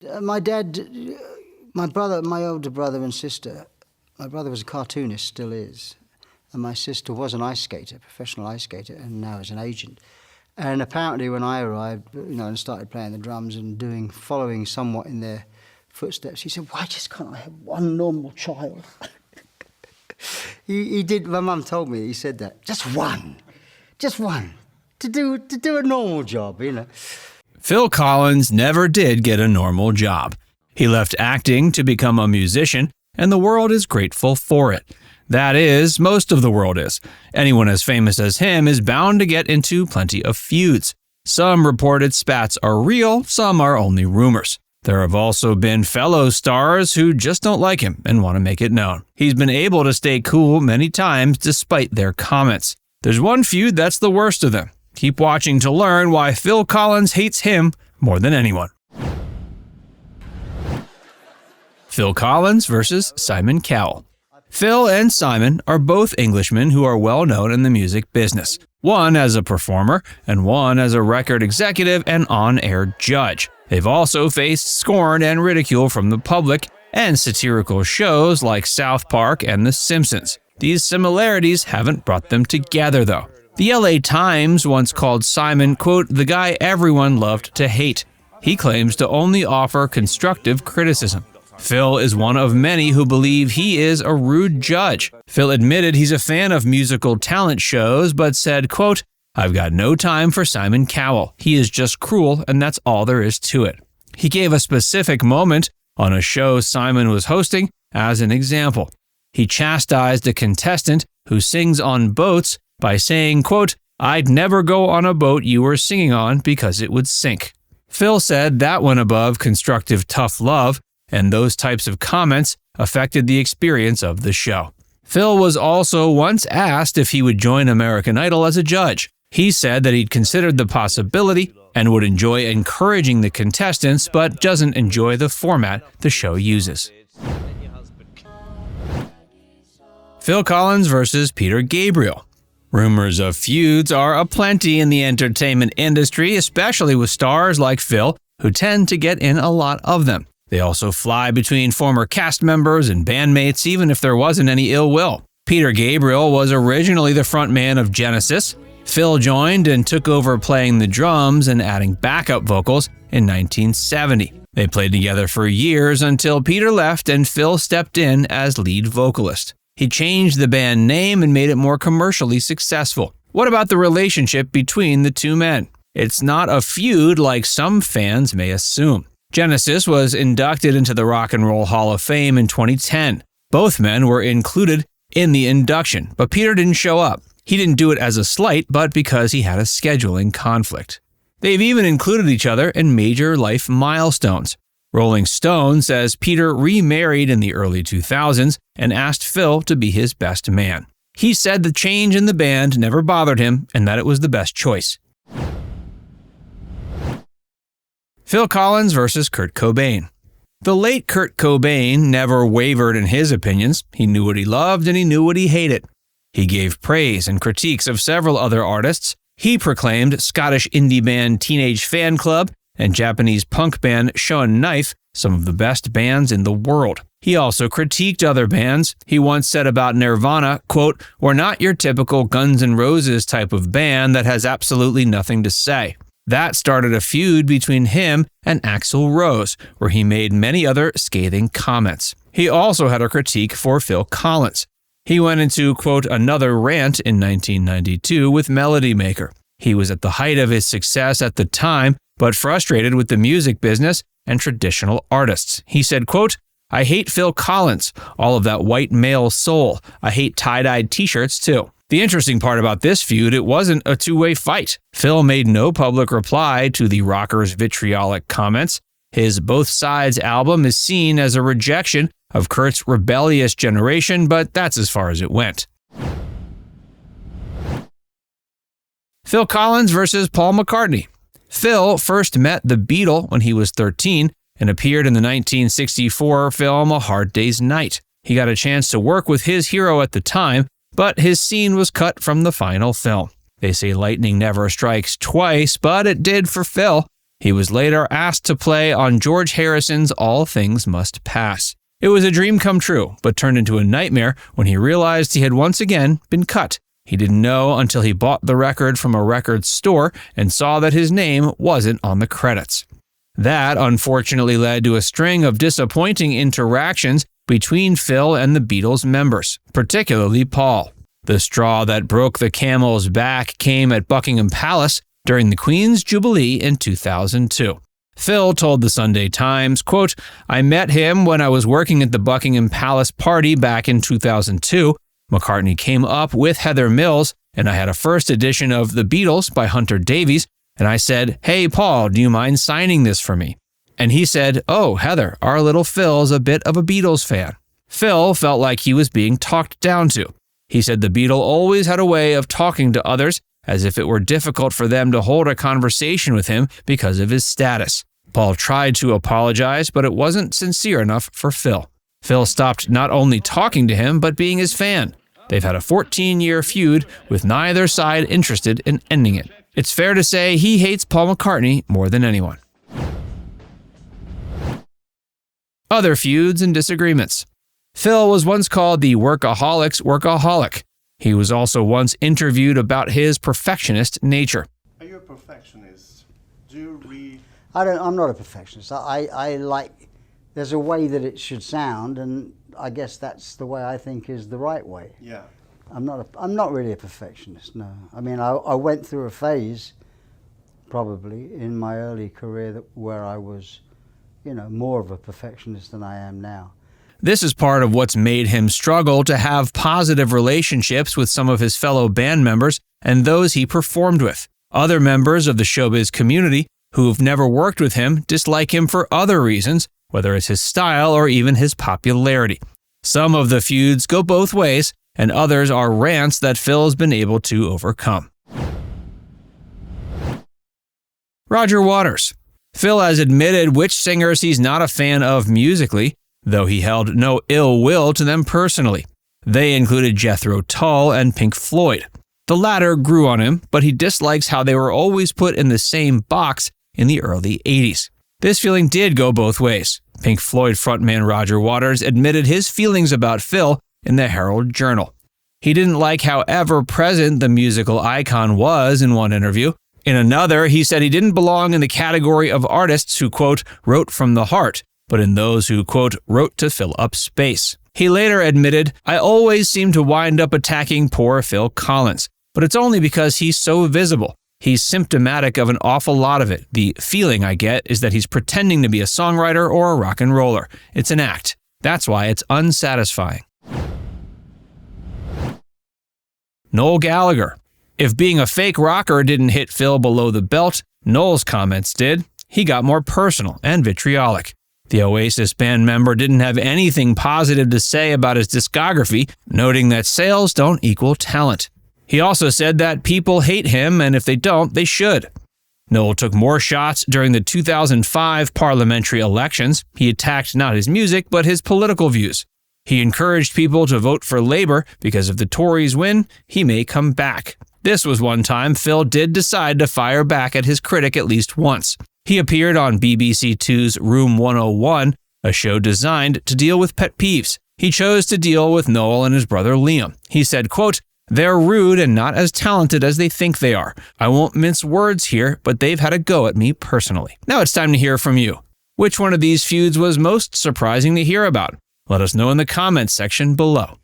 My dad, my brother, my older brother and sister, my brother was a cartoonist, still is, and my sister was an ice skater, professional ice skater, and now is an agent. And apparently when I arrived, and started playing the drums and following somewhat in their footsteps, he said, why just can't I have one normal child? he did, my mum told me, he said that, just one, to do a normal job, Phil Collins never did get a normal job. He left acting to become a musician, and the world is grateful for it. That is, most of the world is. Anyone as famous as him is bound to get into plenty of feuds. Some reported spats are real, some are only rumors. There have also been fellow stars who just don't like him and want to make it known. He's been able to stay cool many times despite their comments. There's one feud that's the worst of them. Keep watching to learn why Phil Collins hates him more than anyone. Phil Collins versus Simon Cowell. Phil and Simon are both Englishmen who are well known in the music business, one as a performer and one as a record executive and on-air judge. They've also faced scorn and ridicule from the public and satirical shows like South Park and The Simpsons. These similarities haven't brought them together, though. The LA Times once called Simon, quote, the guy everyone loved to hate. He claims to only offer constructive criticism. Phil is one of many who believe he is a rude judge. Phil admitted he's a fan of musical talent shows, but said, quote, I've got no time for Simon Cowell. He is just cruel, and that's all there is to it. He gave a specific moment on a show Simon was hosting as an example. He chastised a contestant who sings on boats by saying, quote, I'd never go on a boat you were singing on because it would sink. Phil said that went above constructive tough love, and those types of comments affected the experience of the show. Phil was also once asked if he would join American Idol as a judge. He said that he'd considered the possibility and would enjoy encouraging the contestants, but doesn't enjoy the format the show uses. Phil Collins versus Peter Gabriel. Rumors of feuds are aplenty in the entertainment industry, especially with stars like Phil, who tend to get in a lot of them. They also fly between former cast members and bandmates, even if there wasn't any ill will. Peter Gabriel was originally the frontman of Genesis. Phil joined and took over playing the drums and adding backup vocals in 1970. They played together for years until Peter left and Phil stepped in as lead vocalist. He changed the band name and made it more commercially successful. What about the relationship between the two men? It's not a feud like some fans may assume. Genesis was inducted into the Rock and Roll Hall of Fame in 2010. Both men were included in the induction, but Peter didn't show up. He didn't do it as a slight, but because he had a scheduling conflict. They've even included each other in major life milestones. Rolling Stone says Peter remarried in the early 2000s and asked Phil to be his best man. He said the change in the band never bothered him and that it was the best choice. Phil Collins versus Kurt Cobain. The late Kurt Cobain never wavered in his opinions. He knew what he loved and he knew what he hated. He gave praise and critiques of several other artists. He proclaimed Scottish indie band Teenage Fan Club and Japanese punk band Shonen Knife some of the best bands in the world. He also critiqued other bands. He once said about Nirvana, quote, we're not your typical Guns N' Roses type of band that has absolutely nothing to say. That started a feud between him and Axl Rose, where he made many other scathing comments. He also had a critique for Phil Collins. He went into, quote, another rant in 1992 with Melody Maker. He was at the height of his success at the time, but frustrated with the music business and traditional artists. He said, quote, I hate Phil Collins, all of that white male soul. I hate tie-dyed t-shirts too. The interesting part about this feud, it wasn't a two-way fight. Phil made no public reply to the rocker's vitriolic comments. His Both Sides album is seen as a rejection of Kurt's rebellious generation, but that's as far as it went. Phil Collins versus Paul McCartney. Phil first met the Beatle when he was 13 and appeared in the 1964 film A Hard Day's Night. He got a chance to work with his hero at the time, but his scene was cut from the final film. They say lightning never strikes twice, but it did for Phil. He was later asked to play on George Harrison's All Things Must Pass. It was a dream come true, but turned into a nightmare when he realized he had once again been cut. He didn't know until he bought the record from a record store and saw that his name wasn't on the credits. That unfortunately led to a string of disappointing interactions between Phil and the Beatles members, particularly Paul. The straw that broke the camel's back came at Buckingham Palace during the Queen's Jubilee in 2002. Phil told the Sunday Times, quote, "I met him when I was working at the Buckingham Palace party back in 2002. McCartney came up with Heather Mills, and I had a first edition of The Beatles by Hunter Davies, and I said, 'Hey, Paul, do you mind signing this for me?' And he said, 'Oh, Heather, our little Phil's a bit of a Beatles fan.' Phil felt like he was being talked down to. He said the Beatle always had a way of talking to others as if it were difficult for them to hold a conversation with him because of his status. Paul tried to apologize, but it wasn't sincere enough for Phil. Phil stopped not only talking to him, but being his fan. They've had a 14-year feud with neither side interested in ending it. It's fair to say he hates Paul McCartney more than anyone. Other feuds and disagreements. Phil was once called the workaholic's workaholic. He was also once interviewed about his perfectionist nature. Are you a perfectionist? Do you read? I'm not a perfectionist. I like, there's a way that it should sound, and I guess that's the way I think is the right way. Yeah. I'm not really a perfectionist, no. I mean, I went through a phase, probably, in my early career where I was, more of a perfectionist than I am now. This is part of what's made him struggle to have positive relationships with some of his fellow band members and those he performed with. Other members of the showbiz community who've never worked with him dislike him for other reasons, whether it's his style or even his popularity. Some of the feuds go both ways, and others are rants that Phil's been able to overcome. Roger Waters. Phil has admitted which singers he's not a fan of musically, though he held no ill will to them personally. They included Jethro Tull and Pink Floyd. The latter grew on him, but he dislikes how they were always put in the same box in the early 80s. This feeling did go both ways. Pink Floyd frontman Roger Waters admitted his feelings about Phil in the Herald Journal. He didn't like how ever-present the musical icon was in one interview. In another, he said he didn't belong in the category of artists who, quote, wrote from the heart, but in those who, quote, wrote to fill up space. He later admitted, "I always seem to wind up attacking poor Phil Collins, but it's only because he's so visible. He's symptomatic of an awful lot of it. The feeling I get is that he's pretending to be a songwriter or a rock and roller. It's an act. That's why it's unsatisfying." Noell Gallagher. If being a fake rocker didn't hit Phil below the belt, Noel's comments did. He got more personal and vitriolic. The Oasis band member didn't have anything positive to say about his discography, noting that sales don't equal talent. He also said that people hate him, and if they don't, they should. Noel took more shots during the 2005 parliamentary elections. He attacked not his music, but his political views. He encouraged people to vote for Labour because if the Tories win, he may come back. This was one time Phil did decide to fire back at his critic at least once. He appeared on BBC Two's Room 101, a show designed to deal with pet peeves. He chose to deal with Noel and his brother Liam. He said, quote, "They're rude and not as talented as they think they are. I won't mince words here, but they've had a go at me personally." Now it's time to hear from you. Which one of these feuds was most surprising to hear about? Let us know in the comments section below.